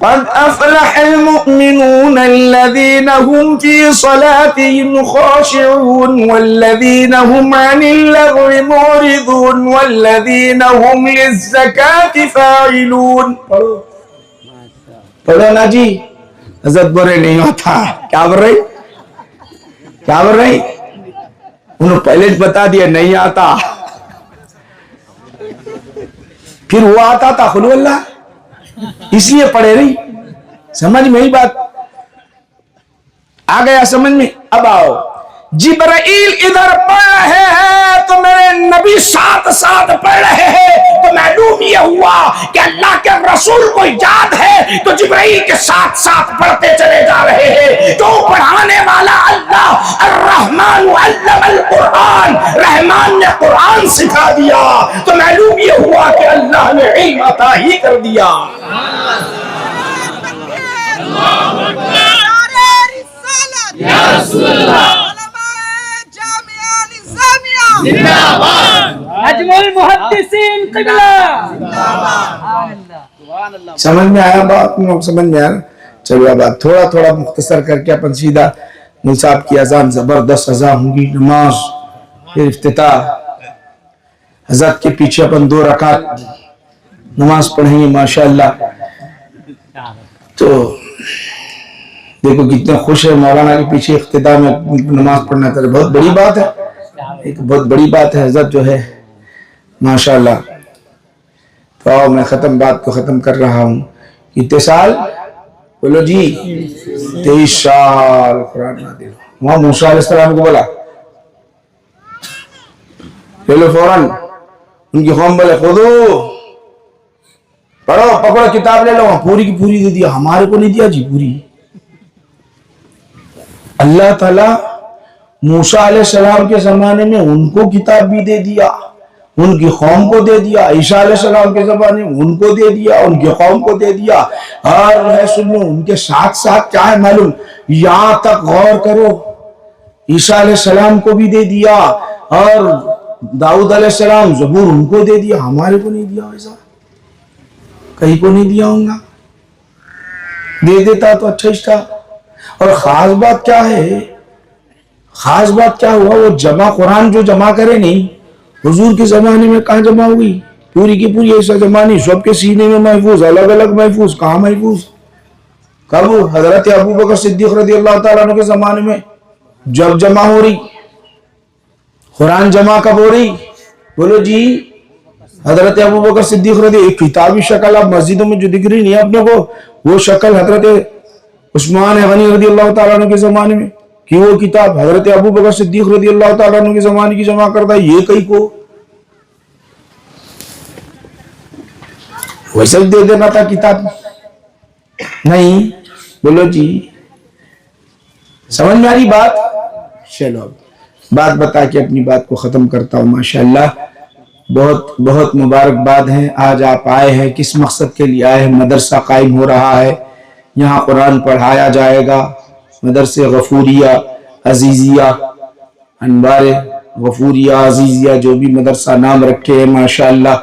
قد أفلح المؤمنون الذين هم في صلاتهم خاشعون والذين هم عن اللغو معرضون والذين هم للزكاة فاعلون. پڑھو نا جی، حضرت برے نہیں ہوتا. کیا بول رہی، کیا بول رہی؟ انہوں پہلے بتا دیا نہیں آتا، پھر وہ آتا تھا خلو اللہ، اس لیے پڑھے رہی. سمجھ میں ہی بات آ گیا، سمجھ میں؟ اب آؤ، جبرائیل ادھر پڑھ رہے ہیں تو میرے نبی ساتھ ساتھ پڑھ رہے ہیں، تو معلوم یہ ہوا کہ اللہ کے رسول کو یاد ہے تو جبرائیل کے ساتھ ساتھ پڑھتے چلے جا رہے ہیں. جو پڑھانے والا اللہ الرحمن علم القرآن، رحمان نے قرآن سکھا دیا، تو معلوم یہ ہوا کہ اللہ نے علم عطا ہی کر دیا. یا رسول اللہ، نجم المحدثین قبلہ. سمجھ میں آیا بات؟ سمجھ میں آیا؟ چلو اب تھوڑا تھوڑا مختصر کر کے اپن سیدھا مول صاحب کی اذان، زبردست اذان ہوں گی، نماز، پھر افتتاح. حضرت کے پیچھے اپن 2 رکعت نماز پڑھیں گے ماشاءاللہ. تو دیکھو کتنے خوش ہے مولانا کے پیچھے افتتاح میں نماز پڑھنا، کرے بہت بڑی بات ہے، ایک بہت بڑی بات ہے. حضرت جو ہے ماشاءاللہ. تو آؤ میں بات کو ختم کر رہا ہوں. کتنے سال بولو جی؟ 23 سال قرآن نازل ہوا. وہاں موسیٰ علیہ السلام کو بولا پہلے فوراً ان کی قوم بولے خودو پڑھو، پکڑو کتاب لے لو، پوری کی پوری دے دیا. ہمارے کو نہیں دیا جی پوری. اللہ تعالیٰ موسیٰ علیہ السلام کے زمانے میں ان کو کتاب بھی دے دیا, ان کی قوم کو دے دیا. عیسیٰ علیہ السلام کے زمانے میں ان کو دے دیا, ان کی قوم کو دے دیا. اور سنو ان کے ساتھ ساتھ کیا ہے معلوم, یہاں تک غور کرو, عیسیٰ علیہ السلام کو بھی دے دیا اور داؤد علیہ السلام زبور ان کو دے دیا. ہمارے کو نہیں دیا, ایسا کہیں کو نہیں دیا ہوں گا. دے دیتا تو اچھا ہی تھا. اور خاص بات کیا ہے, خاص بات کیا ہوا, وہ جمع قرآن جو جمع کرے نہیں, حضور کے زمانے میں کہاں جمع ہوئی, پوری کی پوری ایسا جمع نہیں, سب کے سینے میں محفوظ, الگ الگ محفوظ. کہاں محفوظ, کب حضرت ابو بکر صدیق رضی اللہ تعالیٰ عنہ کے زمانے میں جب جمع ہو رہی, قرآن جمع کب ہو رہی, بولو جی. حضرت ابو بکر صدیق رضی, ایک کتابی شکل اب مسجدوں میں جو دکھ رہی نہیں اپنے کو, وہ شکل حضرت عثمان غنی رضی اللہ تعالیٰ عنہ کے زمانے میں, کہ وہ کتاب حضرت ابو بکر صدیق رضی اللہ تعالیٰ عنہ کے زمانے کی جمع کرتا ہے. یہ کئی کو ویسے دے دینا تھا کتاب, نہیں. بولو جی, سمجھ میں آ رہی بات. چلو بات بتا کے اپنی بات کو ختم کرتا ہوں. ماشاءاللہ بہت بہت مبارکباد ہیں. آج آپ آئے ہیں, کس مقصد کے لیے آئے ہیں؟ مدرسہ قائم ہو رہا ہے, یہاں قرآن پڑھایا جائے گا. مدرسے غفوریہ عزیزیہ, انوار غفوریہ عزیزیہ, جو بھی مدرسہ نام رکھے ہیں ماشاءاللہ.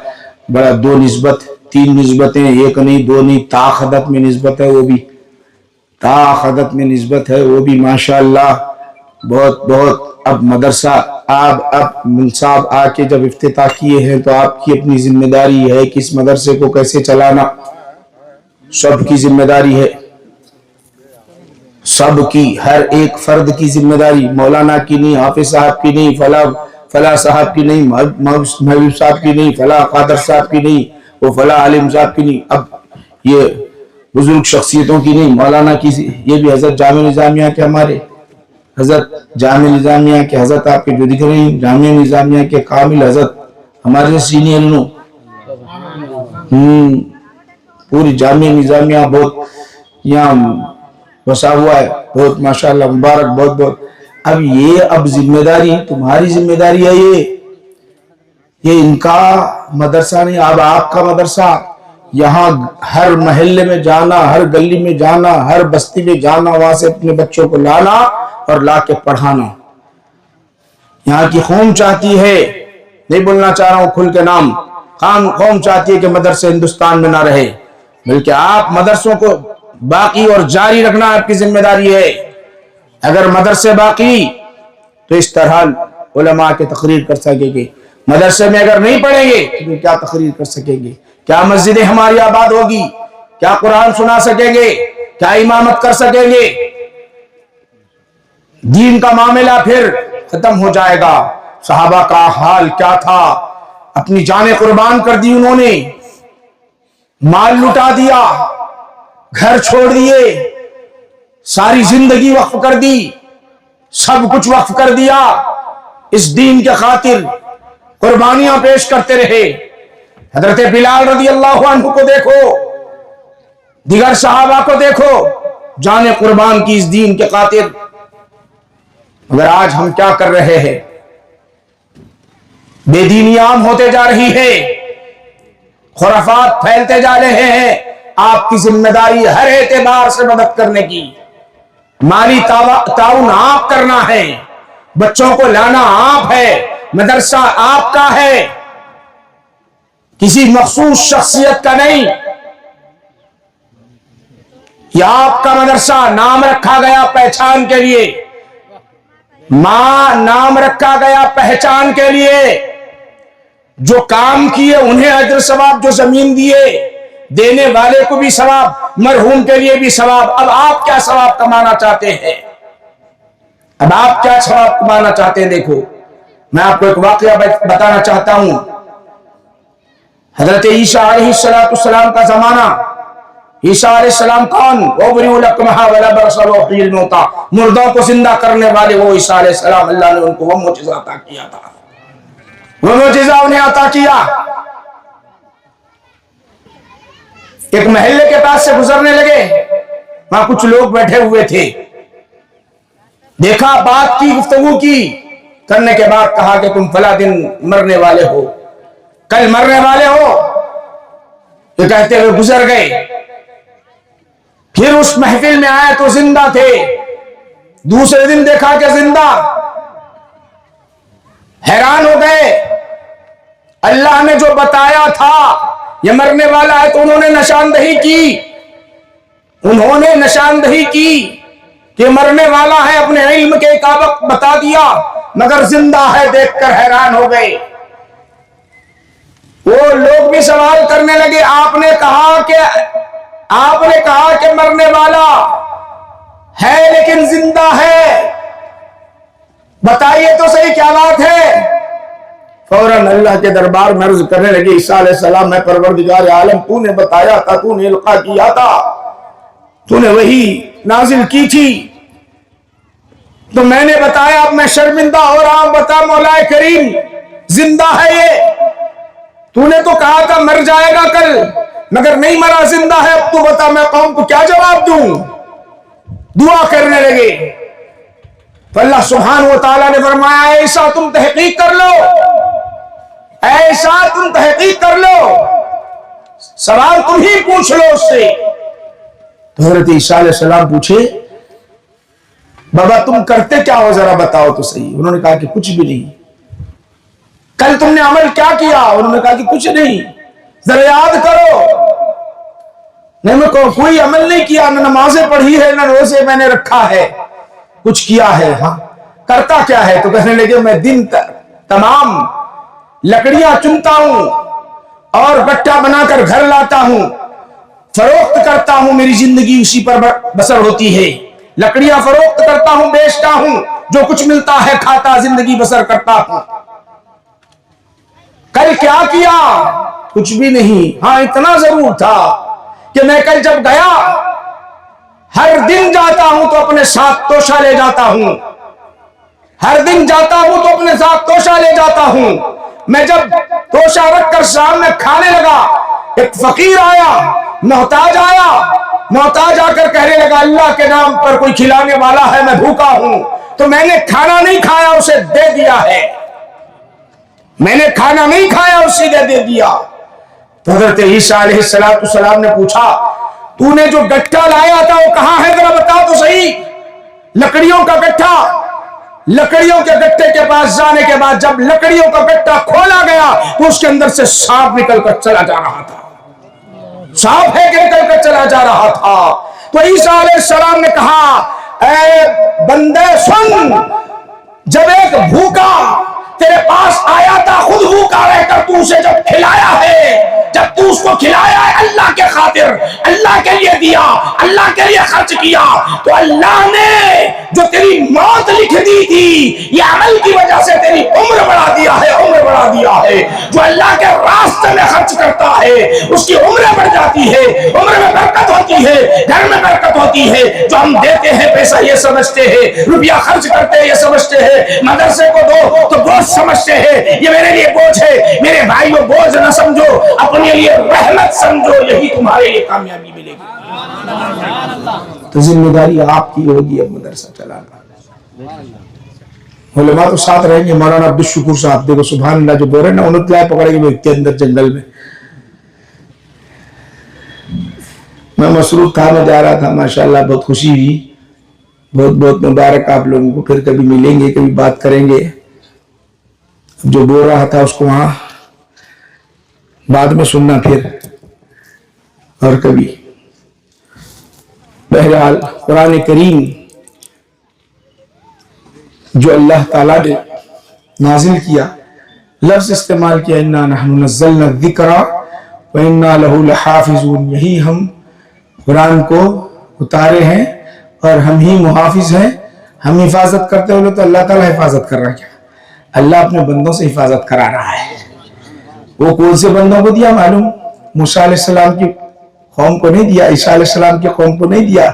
بڑا 2 نسبت 3 نسبتیں, ایک نہیں 2 نہیں, تاخدت میں نسبت ہے, وہ بھی تاخدت میں نسبت ہے, وہ بھی ماشاءاللہ بہت بہت. اب مدرسہ اب صاحب آ کے جب افتتاح کیے ہیں تو آپ کی اپنی ذمہ داری ہے کہ اس مدرسے کو کیسے چلانا. سب کی ذمہ داری ہے, سب کی, ہر ایک فرد کی ذمہ داری. مولانا کی نہیں, حافظ صاحب کی نہیں, فلاں صاحب کی نہیں, محبوب صاحب کی نہیں, فلاں قادر صاحب کی نہیں, وہ فلاں عالم صاحب کی نہیں, اب یہ بزرگ شخصیتوں کی نہیں, مولانا کی. یہ بھی حضرت جامع نظامیہ کے, ہمارے حضرت جامع نظامیہ کے حضرت آپ کے جو دکھ رہے ہیں, جامع نظامیہ کے کامل حضرت ہمارے سینئر نو, پوری جامع نظامیہ بہت یہاں بسا ہوا ہے, بہت ماشاءاللہ مبارک, بہت بہت. اب ذمہ داری تمہاری ذمہ داری ہے. یہ ان کا مدرسہ نہیں, اب آپ کا مدرسہ. یہاں ہر محلے میں جانا, ہر گلی میں جانا, ہر بستی میں جانا, وہاں سے اپنے بچوں کو لانا اور لا کے پڑھانا. یہاں کی قوم چاہتی ہے, نہیں بولنا چاہ رہا ہوں کھل کے نام, قوم چاہتی ہے کہ مدرسے ہندوستان میں نہ رہے, بلکہ آپ مدرسوں کو باقی اور جاری رکھنا آپ کی ذمہ داری ہے. اگر مدرسے باقی تو اس طرح علماء کے تقریر کر سکیں گے. مدرسے میں اگر نہیں پڑھیں گے تو کیا تقریر کر سکیں گے, کیا مسجدیں ہماری آباد ہوگی, کیا قرآن سنا سکیں گے, کیا امامت کر سکیں گے. دین کا معاملہ پھر ختم ہو جائے گا. صحابہ کا حال کیا تھا, اپنی جانیں قربان کر دی انہوں نے, مال لٹا دیا, گھر چھوڑ دیے, ساری زندگی وقف کر دی, سب کچھ وقف کر دیا, اس دین کے خاطر قربانیاں پیش کرتے رہے. حضرت بلال رضی اللہ عنہ کو دیکھو, دیگر صحابہ کو دیکھو, جانیں قربان کی اس دین کے خاطر. مگر آج ہم کیا کر رہے ہیں, بے دینی عام ہوتے جا رہی ہے, خرافات پھیلتے جا رہے ہیں. آپ کی ذمہ داری ہر اعتبار سے مدد کرنے کی, مالی تعاون آپ کرنا ہے, بچوں کو لانا آپ ہے, مدرسہ آپ کا ہے, کسی مخصوص شخصیت کا نہیں. یہ آپ کا مدرسہ نام رکھا گیا پہچان کے لیے, نام رکھا گیا پہچان کے لیے. جو کام کیے انہیں اجر ثواب, جو زمین دیے دینے والے کو بھی ثواب, مرحوم کے لیے بھی ثواب. اب آپ کیا ثواب کمانا چاہتے ہیں, اب آپ کیا ثواب کمانا چاہتے ہیں؟ دیکھو میں آپ کو ایک واقعہ بتانا چاہتا ہوں. حضرت عیسیٰ علیہ السلام کا زمانہ. عیسیٰ علیہ السلام کون؟ مردوں کو زندہ کرنے والے وہ عیسیٰ علیہ السلام. اللہ نے ان کو وہ معجزہ عطا کیا تھا, وہ معجزہ انہیں عطا کیا. ایک محلے کے پاس سے گزرنے لگے, وہاں کچھ لوگ بیٹھے ہوئے تھے. دیکھا بات کی, گفتگو کی, کرنے کے بعد کہا کہ تم فلاں دن مرنے والے ہو, کل مرنے والے ہو, یہ کہتے ہوئے گزر گئے. پھر اس محفل میں آئے تو زندہ تھے, دوسرے دن دیکھا کہ زندہ. حیران ہو گئے, اللہ نے جو بتایا تھا یہ مرنے والا ہے تو انہوں نے نشاندہی کی, انہوں نے نشاندہی کی کہ مرنے والا ہے, اپنے علم کے مطابق بتا دیا, مگر زندہ ہے دیکھ کر حیران ہو گئے. وہ لوگ بھی سوال کرنے لگے, آپ نے کہا کہ مرنے والا ہے لیکن زندہ ہے, بتائیے تو صحیح کیا بات ہے. فوراً اللہ کے دربار میں عرض کرنے لگے, عیسیٰ علیہ السلام میں پروردگار عالم تو نے بتایا تھا, تو نے القا کیا تھا, تو نے وہی نازل کی تھی, تو میں نے بتایا, اب میں شرمندہ ہو رہا ہوں, بتا مولا کریم زندہ ہے یہ, تو نے تو کہا تھا مر جائے گا کل, مگر نہیں مرا, زندہ ہے, اب تو بتا میں قوم کو کیا جواب دوں. دعا کرنے لگے تو اللہ سبحانہ و تعالیٰ نے فرمایا, ایسا تم تحقیق کر لو, ایسا تم تحقیق کر لو, سوال تم ہی پوچھ لو اس سے. تو حضرت عیسیٰ علیہ السلام پوچھے, بابا تم کرتے کیا ہو ذرا بتاؤ تو صحیح. انہوں نے کہا کہ کچھ بھی نہیں. کل تم نے عمل کیا کیا؟ انہوں نے کہا کہ کچھ نہیں. ذرا یاد کرو. نہیں میں کوئی عمل نہیں کیا, نہ نمازیں پڑھی ہے, نہ روزے میں نے رکھا ہے, کچھ کیا ہے. ہاں کرتا کیا ہے؟ تو کہنے لگے میں دن تمام لکڑیاں چنتا ہوں اور گٹھا بنا کر گھر لاتا ہوں, فروخت کرتا ہوں, میری زندگی اسی پر بسر ہوتی ہے. لکڑیاں فروخت کرتا ہوں, بیچتا ہوں, جو کچھ ملتا ہے کھاتا, زندگی بسر کرتا ہوں. کل کیا کیا؟ کچھ بھی نہیں. ہاں اتنا ضرور تھا کہ میں کل جب گیا, ہر دن جاتا ہوں تو اپنے ساتھ توشہ لے جاتا ہوں, ہر دن جاتا ہوں تو اپنے ساتھ توشہ لے جاتا ہوں. میں جب توشہ رکھ کر شام میں کھانے لگا, ایک فقیر آیا, محتاج آیا, محتاج آ کر کہنے لگا اللہ کے نام پر کوئی کھلانے والا ہے, میں بھوکا ہوں. تو میں نے کھانا نہیں کھایا, اسے دے دیا ہے. میں نے کھانا نہیں کھایا, اسے دے دیا. تو حضرت عیسیٰ علیہ السلام نے پوچھا, تو نے جو گٹھا لایا تھا وہ کہاں ہے ذرا بتاؤ تو صحیح. لکڑیوں کا گٹھا. لکڑیوں کے گٹھے کے پاس جانے کے بعد جب لکڑیوں کا گٹھا کھولا گیا تو اس کے اندر سے سانپ نکل کر چلا جا رہا تھا, سانپ ہے کہ نکل کر چلا جا رہا تھا. تو عیسیٰ علیہ السلام نے کہا اے بندے سن, جب ایک بھوکا تیرے پاس آیا تھا, خود بھوکا رہ کر تو اسے جب کھلایا ہے, جب تو اس کو کھلایا ہے اللہ کے خاطر, اللہ کے لیے دیا, اللہ کے لیے خرچ کیا, تو اللہ نے جو تیری موت لکھ دی تھی یہ عمل کی وجہ سے تیری عمر بڑھا دیا ہے, عمر بڑھا دیا ہے. جو اللہ کے راستے میں خرچ کرتا ہے اس کی عمر بڑھ جاتی ہے, عمر میں برکت ہوتی ہے, گھر میں برکت ہوتی ہے. جو ہم دیتے ہیں پیسہ یہ سمجھتے ہیں, روپیہ خرچ کرتے ہیں یہ سمجھتے ہیں, مدرسے کو دو تو بوجھ سمجھتے ہیں, یہ میرے لیے بوجھ ہے. میرے بھائیوں بوجھ نہ سمجھو, اپنے لیے رحمت سمجھو, یہی تمہارے لیے کامیابی ملے گی. تو ذمہ داری آپ کی ہوگی اب مدرسہ چلانا. علماء تو ساتھ رہیں گے. مولانا عبدالشکور صاحب دیکھو سبحان اللہ جو بول رہے ہیں نا, انہوں نے پکڑے گے وہ کے اندر جنگل میں. میں مصروف تھا, میں جا رہا تھا, ماشاءاللہ بہت خوشی ہوئی. بہت بہت مبارک آپ لوگوں کو. پھر کبھی ملیں گے, کبھی بات کریں گے. جو بول رہا تھا اس کو وہاں بعد میں سننا پھر, اور کبھی. بہرحال قرآن کریم جو اللہ تعالیٰ نے نازل کیا, لفظ استعمال کیا اِنَّا نَحْنُ نَزَّلْنَا الذِّكْرَ وَإِنَّا لَهُ لَحَافِظُونَ. یہی ہم قرآن کو اتارے ہیں اور ہم ہی محافظ ہیں. ہم حفاظت کرتے ہوئے تو اللہ تعالیٰ حفاظت کر رہا ہے. کیا اللہ اپنے بندوں سے حفاظت کرا رہا ہے. وہ کون سے بندوں کو دیا معلوم؟ موسیٰ علیہ السلام کی قوم کو نہیں دیا, عیسیٰ علیہ السلام کی قوم کو نہیں دیا,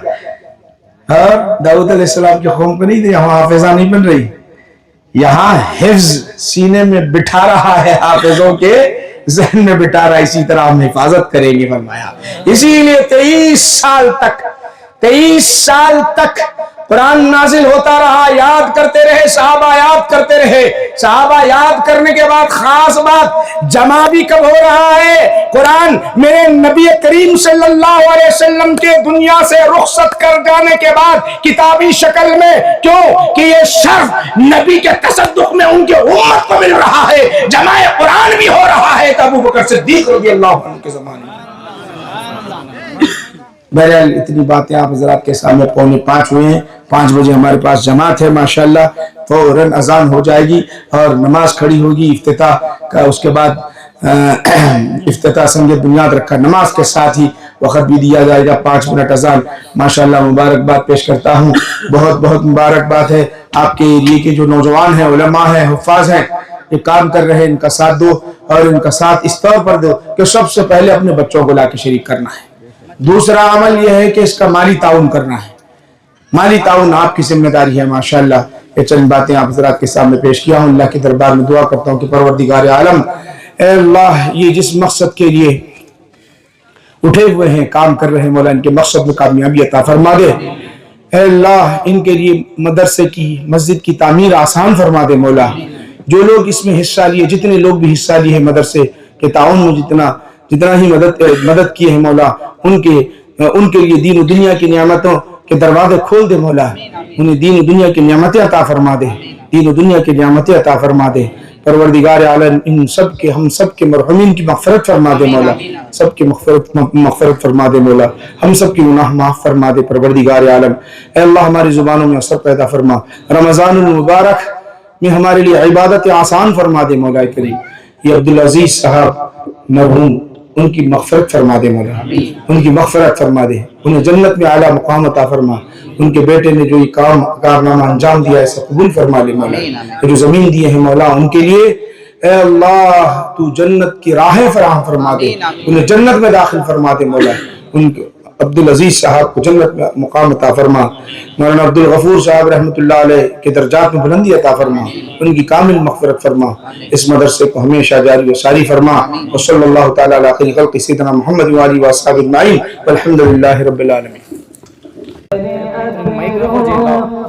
اور داؤد علیہ السلام کی قوم کو نہیں دیا. یہاں حافظہ نہیں بن رہی, یہاں حفظ سینے میں بٹھا رہا ہے, حافظوں کے ذہن میں بٹھا رہا ہے. اسی طرح ہم حفاظت کریں گے فرمایا. اسی لیے 23 سال تک قرآن نازل ہوتا رہا. یاد کرتے رہے، صحابہ یاد کرتے رہے۔ صحابہ یاد کرنے کے بعد خاص بات جمع بھی کب ہو رہا ہے؟ قرآن میرے نبی کریم صلی اللہ علیہ وسلم کے دنیا سے رخصت کر جانے کے بعد کتابی شکل میں، کیوں کہ یہ شرف نبی کے تصدق میں ان کے امت کو مل رہا ہے، جمع قرآن بھی ہو رہا ہے تو ابو بکر صدیق رضی اللہ عنہ کے زمانے میں۔ بہرحال اتنی باتیں آپ حضرات کے سامنے 4:45 ہوئے ہیں، 5 بجے ہمارے پاس جماعت ہے ماشاءاللہ، فوراً اذان ہو جائے گی اور نماز کھڑی ہوگی افتتاح کا، اس کے بعد افتتاح سنگ بنیاد رکھا، نماز کے ساتھ ہی وقت بھی دیا جائے گا، 5 منٹ اذان۔ ماشاءاللہ مبارکباد پیش کرتا ہوں، بہت بہت مبارکباد ہے آپ کے ایریے کے جو نوجوان ہیں، علماء ہیں، حفاظ ہیں، یہ کام کر رہے ہیں، ان کا ساتھ دو اور ان کا ساتھ اس طور پر دو کہ سب سے پہلے اپنے بچوں کو لا کے شریک کرنا ہے۔ دوسرا عمل یہ ہے کہ اس کا مالی تعاون کرنا ہے، مالی تعاون آپ کی ذمہ داری ہے ماشاءاللہ۔ یہ چند باتیں آپ حضرات کے سامنے پیش کیا ہوں، اللہ کے دربار میں دعا کرتا ہوں کہ پروردگار عالم اے اللہ یہ جس مقصد کے لیے اٹھے ہوئے ہیں، کام کر رہے ہیں، مولا ان کے مقصد میں کامیابی عطا فرما دے۔ اے اللہ ان کے لیے مدرسے کی، مسجد کی تعمیر آسان فرما دے مولا۔ جو لوگ اس میں حصہ لیے، جتنے لوگ بھی حصہ لیے ہیں مدرسے کے تعاون میں، جتنا ہی مدد کیے ہیں مولا، ان کے لیے دین و دنیا کی نعمتوں کے دروازے کھول دے مولا، انہیں دین و دنیا کی نعمتیں عطا فرما دے، دین و دنیا کی نعمتیں عطا فرما دے۔ پروردگار عالم ان سب کے، ہم سب کے مرحومین کی مغفرت فرما دے مولا، سب کی مغفرت فرما دے مولا، ہم سب کی گناہ معاف فرما دے پروردگار عالم۔ اے اللہ ہماری زبانوں میں اثر پیدا فرما، رمضان المبارک میں ہمارے لیے عبادت آسان فرما دے مولا کریم۔ یہ عبدالعزیز صاحب مرحوم، ان کی مغفرت فرما دے مولا، ان کی مغفرت فرما دے، انہیں جنت میں اعلیٰ مقام عطا فرما۔ ان کے بیٹے نے جو یہ کارنامہ انجام دیا ہے اسے قبول فرما لے مولا۔ یہ جو زمین دیے ہیں مولا ان کے لیے اے اللہ تو جنت کی راہیں فراہم فرما دے، انہیں جنت میں داخل فرما دے مولا۔ ان عبدالعزیز صاحب کو جنت میں مقام عطا فرما، مولانا عبدالغفور صاحب رحمۃ اللہ علیہ کے درجات میں بلندی عطا فرما، ان کی کامل مغفرت فرما، اس مدرسے کو ہمیشہ جاری و ساری فرما۔ وصلی اللہ تعالی علی خیر خلق سیدنا محمد وآلہ وصحبہ اجمعین والحمد للہ رب العالمین۔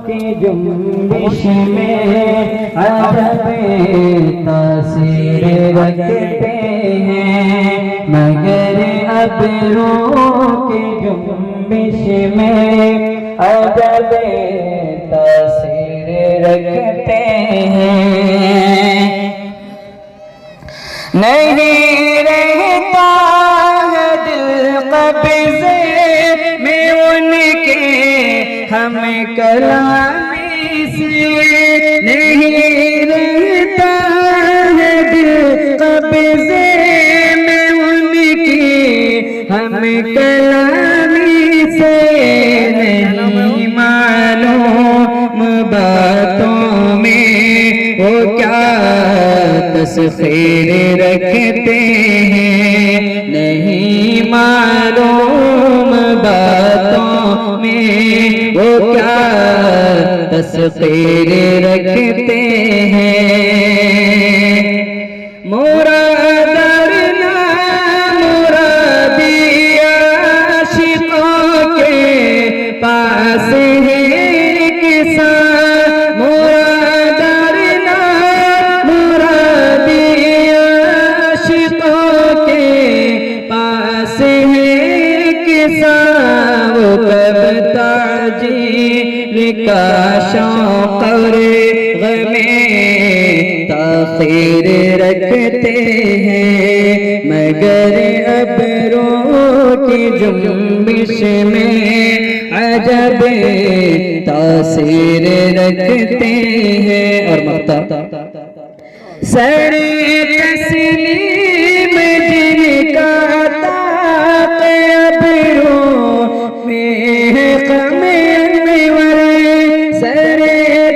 کی جنبش میں عجب تاثیر رکھتے ہیں، مگر ابروں کی جنبش میں عجب تاثیر رکھتے ہیں۔ نہیں رہتا ہے دل قبضے میں ان کے ہم کلامی سے، نہیں رہتا ہے دل قبضے میں ان کی ہم کلامی سے، نہیں معلوم باتوں میں وہ کیا تصویر رکھتے ہیں، نہیں معلوم باتوں میں وہ کیا تصویر رکھتے ہیں۔ مرادرنا مرادی عاشقوں کے پاس ہے کسان، مرادرنا مرادی عاشقوں کے پاس ہے کسان، وہ کب تاجیل کا شوق اور غم تاخیر رکھتے ہیں، مگر ابروں کی جنبش میں عجب تاثیر رکھتے ہیں۔ اور مقطع سر تسلیم جن کا طاق ابروں میں ہے غم انور، سر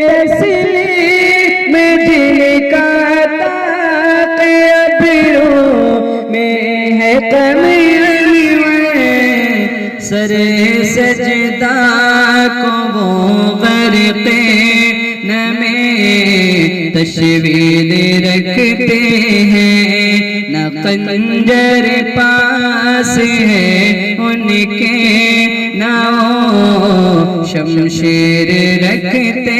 تسلیم جن کا طاق ابروں میں ہے غم انور، سر سجدہ کو وہ غرقے نمے تشوید رکھتے ہیں، نہ خنجر پاس ہے ان کے، نہ شمشیر رکھتے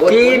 3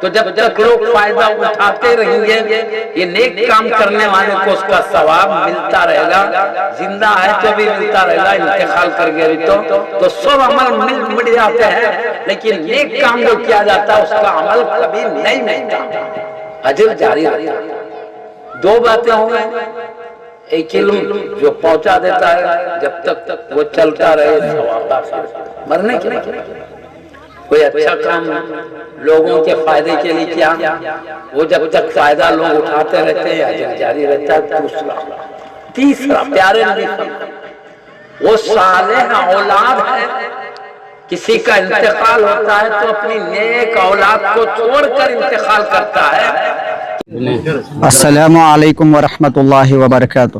تو جب تک لوگ فائدہ اٹھاتے رہیں گے یہ نیک کام کرنے والے کو اس کا ثواب ملتا رہے گا، زندہ ہے تو بھی ملتا رہے گا، انتقال کر گئے تو سب عمل مٹ جاتے ہیں، لیکن نیک کام جو کیا جاتا ہے اس کا عمل کبھی نہیں ملتا، اجر جاری رہتا ہے۔ دو باتیں ہوں گے، ایک علم جو پہنچا دیتا ہے جب تک وہ چلتا رہے ثواب مرنے کے نہیں، کوئی اچھا کام لوگوں کے فائدے کے لیے کیا وہ جب تک فائدہ لوگ اٹھاتے رہتے ہیں اجر جاری رہتا ہے۔ تیسرا پیارے نبی وہ صالح اولاد ہے، کسی کا انتقال ہوتا ہے تو اپنی نیک اولاد کو چھوڑ کر انتقال کرتا ہے۔ السلام علیکم ورحمۃ اللہ وبرکاتہ۔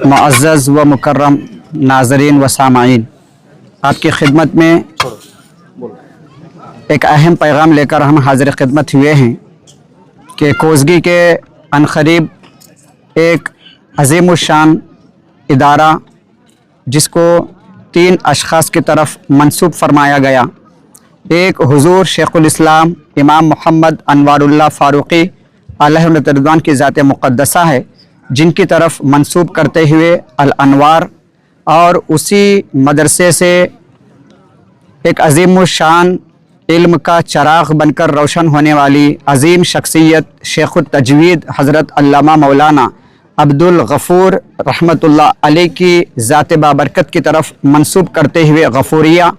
معزز و مکرم ناظرین و سامعین، آپ کی خدمت میں ایک اہم پیغام لے کر ہم حاضر خدمت ہوئے ہیں کہ کوزگی کے عنقریب ایک عظیم الشان ادارہ جس کو 3 اشخاص کی طرف منسوب فرمایا گیا، ایک حضور شیخ الاسلام امام محمد انوار اللہ فاروقی علیہ رضوان کی ذات مقدسہ ہے، جن کی طرف منسوب کرتے ہوئے الانوار، اور اسی مدرسے سے ایک عظیم الشان علم کا چراغ بن کر روشن ہونے والی عظیم شخصیت شیخ التجوید حضرت علامہ مولانا عبدالغفور رحمۃ اللہ علیہ کی ذات بابرکت کی طرف منسوب کرتے ہوئے غفوریہ،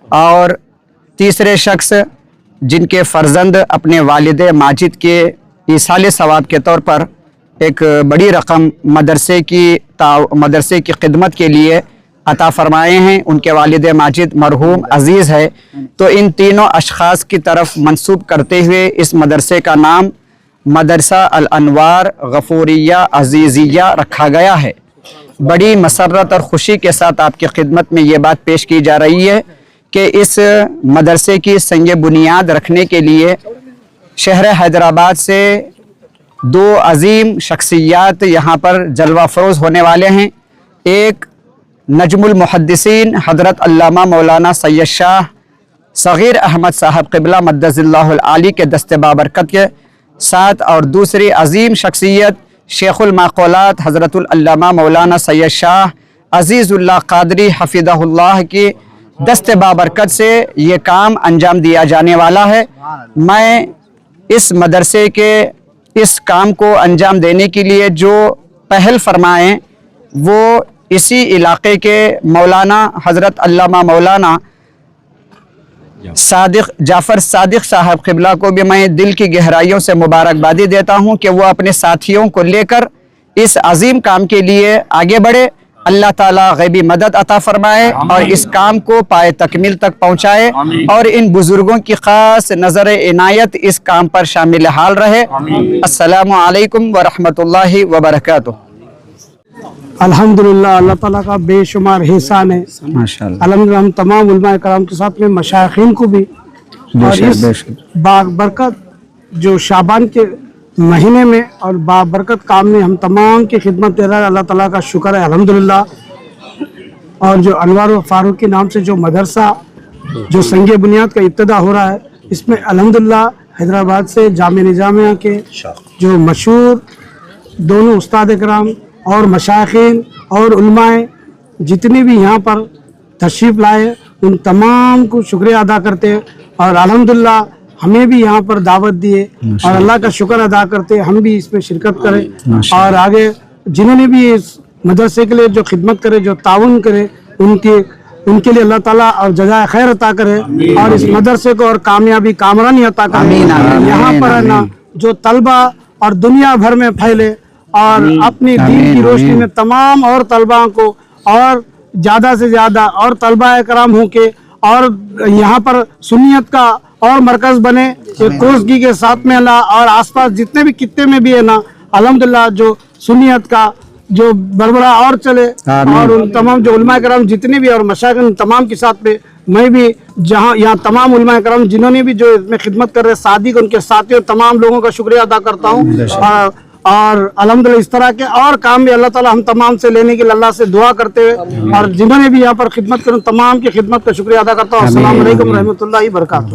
اور تیسرے شخص جن کے فرزند اپنے والد ماجد کے ایصال ثواب کے طور پر ایک بڑی رقم مدرسے کی خدمت کے لیے عطا فرمائے ہیں، ان کے والد ماجد مرحوم عزیز ہے، تو ان تینوں اشخاص کی طرف منسوب کرتے ہوئے اس مدرسے کا نام مدرسہ الانوار غفوریہ عزیزیہ رکھا گیا ہے۔ بڑی مسرت اور خوشی کے ساتھ آپ کی خدمت میں یہ بات پیش کی جا رہی ہے کہ اس مدرسے کی سنگ بنیاد رکھنے کے لیے شہر حیدرآباد سے 2 عظیم شخصیات یہاں پر جلوہ فروز ہونے والے ہیں۔ ایک نجم المحدثین حضرت علامہ مولانا سید شاہ صغیر احمد صاحب قبلہ مدظ اللہ العالی کے دست بابرکت کے ساتھ، اور دوسری عظیم شخصیت شیخ المعقولات حضرت العلامہ مولانا سید شاہ عزیز اللہ قادری حفظہ اللہ کی دست بابرکت سے یہ کام انجام دیا جانے والا ہے۔ میں اس مدرسے کے اس کام کو انجام دینے کے لیے جو پہل فرمائیں وہ اسی علاقے کے مولانا حضرت علامہ مولانا جعفر صادق صاحب قبلہ کو بھی میں دل کی گہرائیوں سے مبارکبادی دیتا ہوں کہ وہ اپنے ساتھیوں کو لے کر اس عظیم کام کے لیے آگے بڑھے۔ اللہ تعالیٰ غیبی مدد عطا فرمائے اور اس کام کو پائے تکمیل تک پہنچائے، اور ان بزرگوں کی خاص نظر عنایت اس کام پر شامل حال رہے۔ السلام علیکم ورحمۃ اللہ وبرکاتہ۔ الحمدللہ اللہ تعالیٰ کا بے شمار احسان ہے، ماشاءاللہ، الحمدللہ ہم تمام علماء کرام کے ساتھ میں مشائخین کو بھی، اور اس بابرکت جو شعبان کے مہینے میں اور بابرکت کام میں ہم تمام کی خدمت دے رہا ہے، اللہ تعالیٰ کا شکر ہے الحمدللہ۔ اور جو انوار و فاروق کے نام سے جو مدرسہ جو سنگ بنیاد کا ابتدا ہو رہا ہے، اس میں الحمدللہ حیدرآباد سے جامعہ نظامیہ کے جو مشہور دونوں استاد کرام اور مشائخین اور علماء جتنے بھی یہاں پر تشریف لائے ان تمام کو شکریہ ادا کرتے ہیں، اور الحمدللہ ہمیں بھی یہاں پر دعوت دیے، اور اللہ کا شکر ادا کرتے ہم بھی اس میں شرکت کریں، اور آگے جنہوں نے بھی اس مدرسے کے لیے جو خدمت کرے، جو تعاون کرے، ان کے لیے اللہ تعالیٰ اور جزائے خیر عطا کرے، اور اس مدرسے کو اور کامیابی کامرانی عطا کرے۔ یہاں پر ہے نا جو طلبہ اور دنیا بھر میں پھیلے، اور اپنی دین کی روشنی میں تمام اور طلباء کو اور زیادہ سے زیادہ اور طلباء کرام ہوں کے، اور یہاں پر سنیت کا اور مرکز بنے، کوزگی کے ساتھ میں اللہ اور آس پاس جتنے بھی خطے میں بھی ہے نا الحمدللہ جو سنیت کا جو بربڑا اور چلے، اور ان تمام جو علماء کرام جتنے بھی اور مشائخ تمام کے ساتھ میں بھی جہاں یہاں تمام علماء کرام جنہوں نے بھی جو اس میں خدمت کر رہے صادق ان کے ساتھیوں تمام لوگوں کا شکریہ ادا کرتا ہوں، اور الحمدللہ اس طرح کے اور کام بھی اللہ تعالیٰ ہم تمام سے لینے کے لیے اللہ سے دعا کرتے ہوئے، اور جنہوں نے بھی یہاں پر خدمت کریں تمام کی خدمت کا شکریہ ادا کرتا ہوں۔ السلام علیکم ورحمۃ اللہ وبرکاتہ۔